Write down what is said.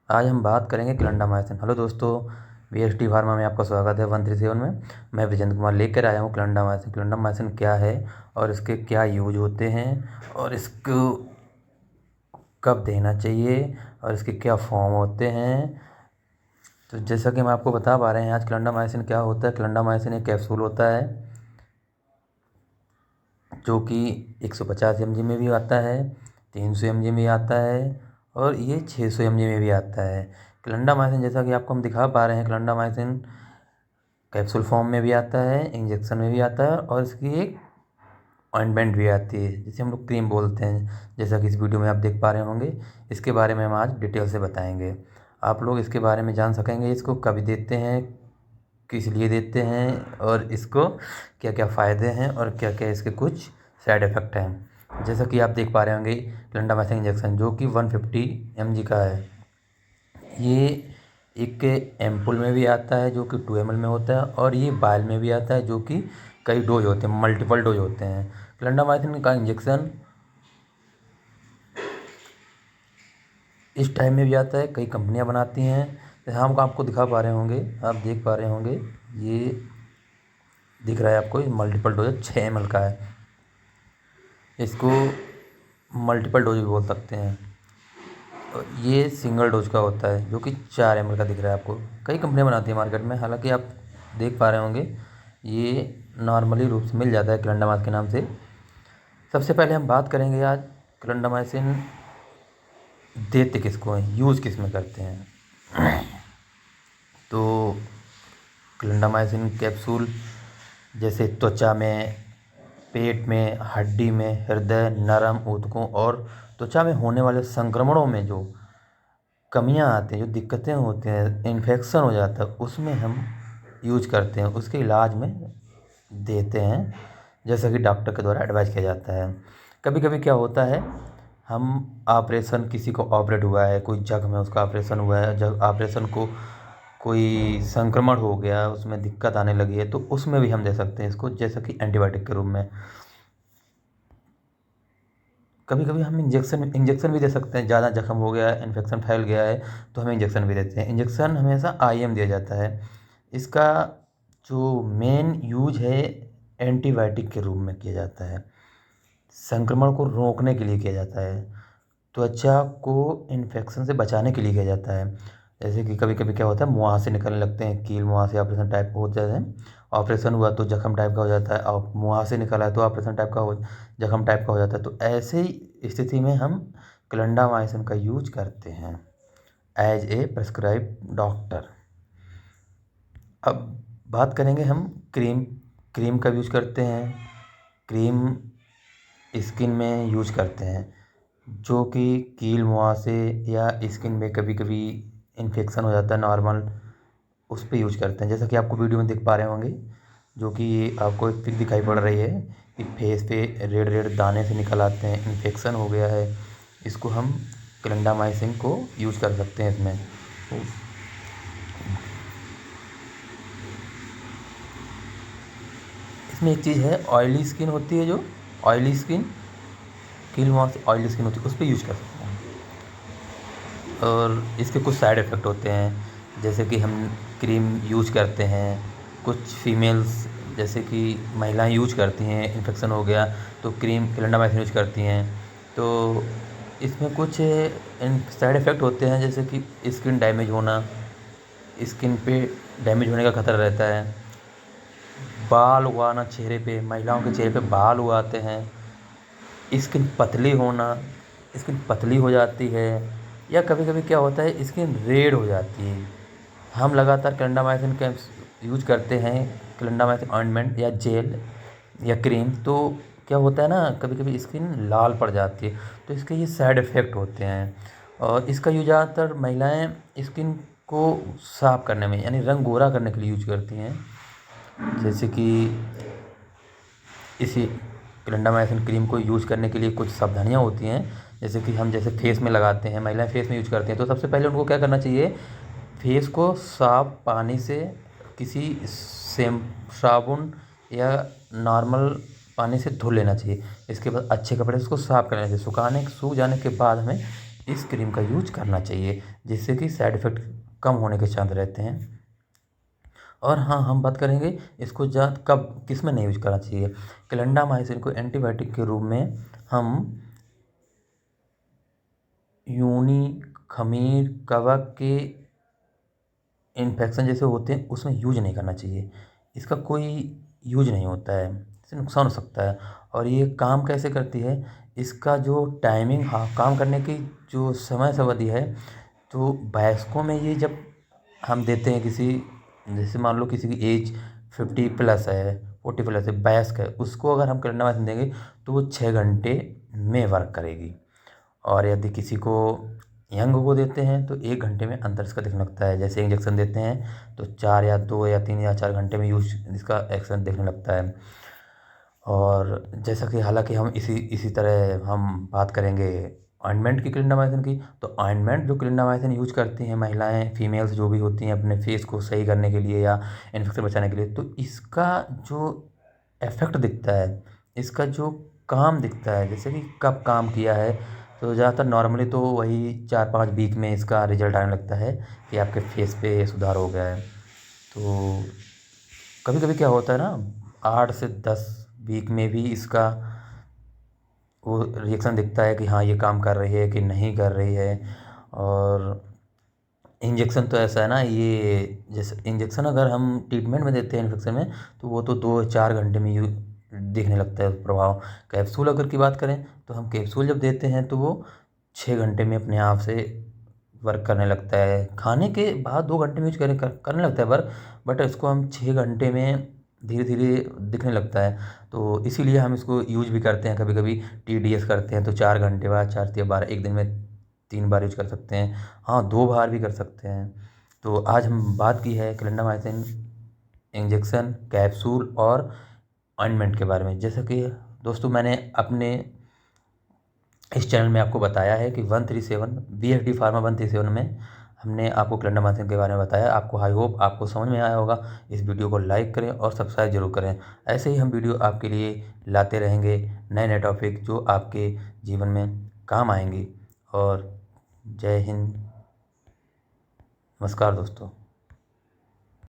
आज हम बात करेंगे क्लिंडामाइसिन। हेलो दोस्तों, वीएसटी फार्मा में आपका स्वागत है 137 में। मैं विजेंद्र कुमार लेकर आया हूँ क्लिंडामाइसिन। क्लिंडामाइसिन क्या है और इसके क्या यूज होते हैं और इसको कब देना चाहिए और इसके क्या फॉर्म होते हैं। तो जैसा कि हम आपको बता पा रहे हैं, आज क्लिंडामाइसिन क्या होता है। क्लिंडामाइसिन एक कैप्सूल होता है जो कि 150 mg में भी आता है, 300 mg में आता है और ये 600 mg में भी आता है। क्लिंडामाइसिन जैसा कि आपको हम दिखा पा रहे हैं, क्लिंडामाइसिन कैप्सूल फॉर्म में भी आता है, इंजेक्शन में भी आता है और इसकी एक ऑइंटमेंट भी आती है जिसे हम लोग क्रीम बोलते हैं, जैसा कि इस वीडियो में आप देख पा रहे होंगे। इसके बारे में हम आज डिटेल से बताएंगे, आप लोग इसके बारे में जान सकेंगे। इसको कभी देते हैं, किस लिए देते हैं और इसको क्या क्या फ़ायदे हैं और क्या क्या इसके कुछ साइड इफ़ेक्ट हैं। जैसा कि आप देख पा रहे होंगे, क्लिंडामाइसिन इंजेक्शन जो कि 150 mg का है, ये एक एम्पुल में भी आता है जो कि 2 ml में होता है और ये बायल में भी आता है जो कि कई डोज होते हैं, मल्टीपल डोज होते हैं। क्लिंडामाइसिन का इंजेक्शन इस टाइम में भी आता है, कई कंपनियां बनाती हैं। जैसे हम आपको दिखा पा रहे होंगे, आप देख पा रहे होंगे, ये दिख रहा है आपको, ये मल्टीपल डोज 6 ml का है। इसको मल्टीपल डोज भी बोल सकते हैं। और ये सिंगल डोज का होता है जो कि 4 ml का दिख रहा है आपको। कई कंपनियां बनाती हैं मार्केट में, हालांकि आप देख पा रहे होंगे ये नॉर्मली रूप से मिल जाता है क्लिंडामाइसिन के नाम से। सबसे पहले हम बात करेंगे आज क्लिंडामाइसिन देते किसको हैं, यूज़ किस में करते हैं। तो क्लिंडामाइसिन कैप्सूल जैसे त्वचा में, पेट में, हड्डी में, हृदय, नरम ऊतकों और त्वचा में होने वाले संक्रमणों में जो कमियां आती हैं, जो दिक्कतें होती हैं, इन्फेक्शन हो जाता है, उसमें हम यूज करते हैं, उसके इलाज में देते हैं, जैसा कि डॉक्टर के द्वारा एडवाइस किया जाता है। कभी कभी क्या होता है, हम ऑपरेशन, किसी को ऑपरेट हुआ है, कोई जख्म है उसका ऑपरेशन हुआ है, जब ऑपरेशन को कोई संक्रमण हो गया, उसमें दिक्कत आने लगी है, तो उसमें भी हम दे सकते हैं इसको, जैसा कि एंटीबायोटिक के रूप में। कभी कभी हम इंजेक्शन भी दे सकते हैं। ज़्यादा जख्म हो गया है, इन्फेक्शन फैल गया है, तो हम इंजेक्शन भी देते हैं। इंजेक्शन हमेशा आईएम दिया जाता है। इसका जो मेन यूज है एंटीबायोटिक के रूप में किया जाता है, संक्रमण को रोकने के लिए किया जाता है, त्वचा को इन्फेक्शन से बचाने के लिए किया जाता है। जैसे कि कभी कभी क्या होता है, मुहासे निकलने लगते हैं, कील मुहासे ऑपरेशन टाइप हो जाते हैं। ऑपरेशन हुआ तो जख्म टाइप का हो जाता है, और मुहासे निकला है तो ऑपरेशन टाइप का हो, जख्म टाइप का हो जाता है। तो ऐसे ही स्थिति में हम क्लिंडामाइसिन का यूज करते हैं एज ए प्रेस्क्राइब डॉक्टर। अब बात करेंगे हम क्रीम। क्रीम का यूज करते हैं, क्रीम स्किन में यूज करते हैं, जो कि कील मुहासे या स्किन में कभी कभी इन्फेक्शन हो जाता है नॉर्मल, उस पर यूज करते हैं। जैसा कि आपको वीडियो में देख पा रहे होंगे, जो कि ये आपको एक पिक दिखाई पड़ रही है कि फेस पे रेड रेड दाने से निकल आते हैं, इन्फेक्शन हो गया है, इसको हम क्लिंडामाइसिन को यूज कर सकते हैं इसमें। इसमें एक चीज़ है, ऑयली स्किन होती है, जो ऑयली स्किन, कील मुहासे ऑयली स्किन होती है, उस पर यूज कर सकते हैं। और इसके कुछ साइड इफ़ेक्ट होते हैं, जैसे कि हम क्रीम यूज करते हैं, कुछ फीमेल्स जैसे कि महिलाएं यूज करती हैं, इन्फेक्शन हो गया तो क्रीम क्लिंडामाइसिन यूज करती हैं। तो इसमें कुछ इन साइड इफ़ेक्ट होते हैं, जैसे कि स्किन डैमेज होना, स्किन पे डैमेज होने का खतरा रहता है, बाल उगाना चेहरे पे, महिलाओं के चेहरे पे बाल उगाते हैं, स्किन पतली होना, स्किन पतली हो जाती है, या कभी कभी क्या होता है स्किन रेड हो जाती है। हम लगातार क्लिंडामाइसिन का यूज करते हैं, क्लिंडामाइसिन ऑइंटमेंट या जेल या क्रीम, तो क्या होता है ना, कभी कभी स्किन लाल पड़ जाती है, तो इसके ये साइड इफ़ेक्ट होते हैं। और इसका यूज ज़्यादातर महिलाएं स्किन को साफ करने में, यानी रंग गोरा करने के लिए यूज करती हैं। जैसे कि इसी क्लिंडामाइसिन क्रीम को यूज़ करने के लिए कुछ सावधानियाँ होती हैं, जैसे कि हम जैसे फेस में लगाते हैं, महिलाएं फेस में यूज करती हैं, तो सबसे पहले उनको क्या करना चाहिए, फेस को साफ पानी से, किसी सेम साबुन या नॉर्मल पानी से धुल लेना चाहिए। इसके बाद अच्छे कपड़े से उसको साफ़ कर लेना चाहिए। सूख जाने के बाद हमें इस क्रीम का यूज करना चाहिए, जिससे कि साइड इफ़ेक्ट कम होने के चांस रहते हैं। और हाँ, हम बात करेंगे इसको कब किस में नहीं यूज करना चाहिए। क्लिंडामाइसिन को एंटीबायोटिक के रूप में हम यूनी, खमीर, कवक के इन्फेक्शन जैसे होते हैं उसमें यूज नहीं करना चाहिए। इसका कोई यूज नहीं होता है, इससे नुकसान हो सकता है। और ये काम कैसे करती है, इसका जो टाइमिंग, हाँ, काम करने की जो समय अवधि है, तो वयस्कों में ये जब हम देते हैं किसी, जैसे मान लो किसी की एज 50+ है, 40+ है, वयस्क है, उसको अगर हम क्लिंडामाइसिन देंगे तो वो 6 घंटे में वर्क करेगी। और यदि किसी को यंग को देते हैं तो 1 घंटे में अंतर इसका दिखने लगता है। जैसे इंजेक्शन देते हैं तो 4 या 2 या 3 या 4 घंटे में यूज इसका एक्शन दिखने लगता है। और जैसा कि हालांकि हम इसी तरह हम बात करेंगे ऑइंटमेंट की, क्लिंडामाइसिन की। तो ऑइंटमेंट जो क्लिंडामाइसिन यूज करती हैं महिलाएं, फीमेल्स जो भी होती हैं अपने फेस को सही करने के लिए या इन्फेक्शन बचाने के लिए, तो इसका जो इफेक्ट दिखता है, इसका जो काम दिखता है, जैसे कि कब काम किया है, तो ज़्यादातर नॉर्मली तो वही 4-5 वीक में इसका रिजल्ट आने लगता है कि आपके फेस पे सुधार हो गया है। तो कभी कभी क्या होता है ना, 8 से 10 वीक में भी इसका वो रिएक्शन दिखता है कि हाँ ये काम कर रही है कि नहीं कर रही है। और इंजेक्शन तो ऐसा है ना, ये जैसे इंजेक्शन अगर हम ट्रीटमेंट में देते हैं इन्फेक्शन में, तो वो तो 2-4 घंटे में दिखने लगता है प्रभाव। कैप्सूल अगर की बात करें तो हम कैप्सूल जब देते हैं तो वो 6 घंटे में अपने आप से वर्क करने लगता है। खाने के बाद 2 घंटे में यूज करने लगता है वर्क, बट इसको हम 6 घंटे में धीरे धीरे दिखने लगता है। तो इसीलिए हम इसको यूज भी करते हैं। कभी कभी TDS करते हैं तो 4 घंटे बाद, 4 या 12, एक दिन में 3 बार यूज कर सकते हैं। हाँ, 2 बार भी कर सकते हैं। तो आज हम बात की है क्लिंडामाइसिन इंजेक्शन, कैप्सूल और ऑइंटमेंट के बारे में। जैसा कि दोस्तों मैंने अपने इस चैनल में आपको बताया है कि 137 BFD फार्मा 137 में हमने आपको क्लिंडामाइसिन के बारे में बताया। आपको आई होप आपको समझ में आया होगा। इस वीडियो को लाइक करें और सब्सक्राइब जरूर करें। ऐसे ही हम वीडियो आपके लिए लाते रहेंगे, नए नए टॉपिक जो आपके जीवन में काम आएंगी। और जय हिंद, नमस्कार दोस्तों।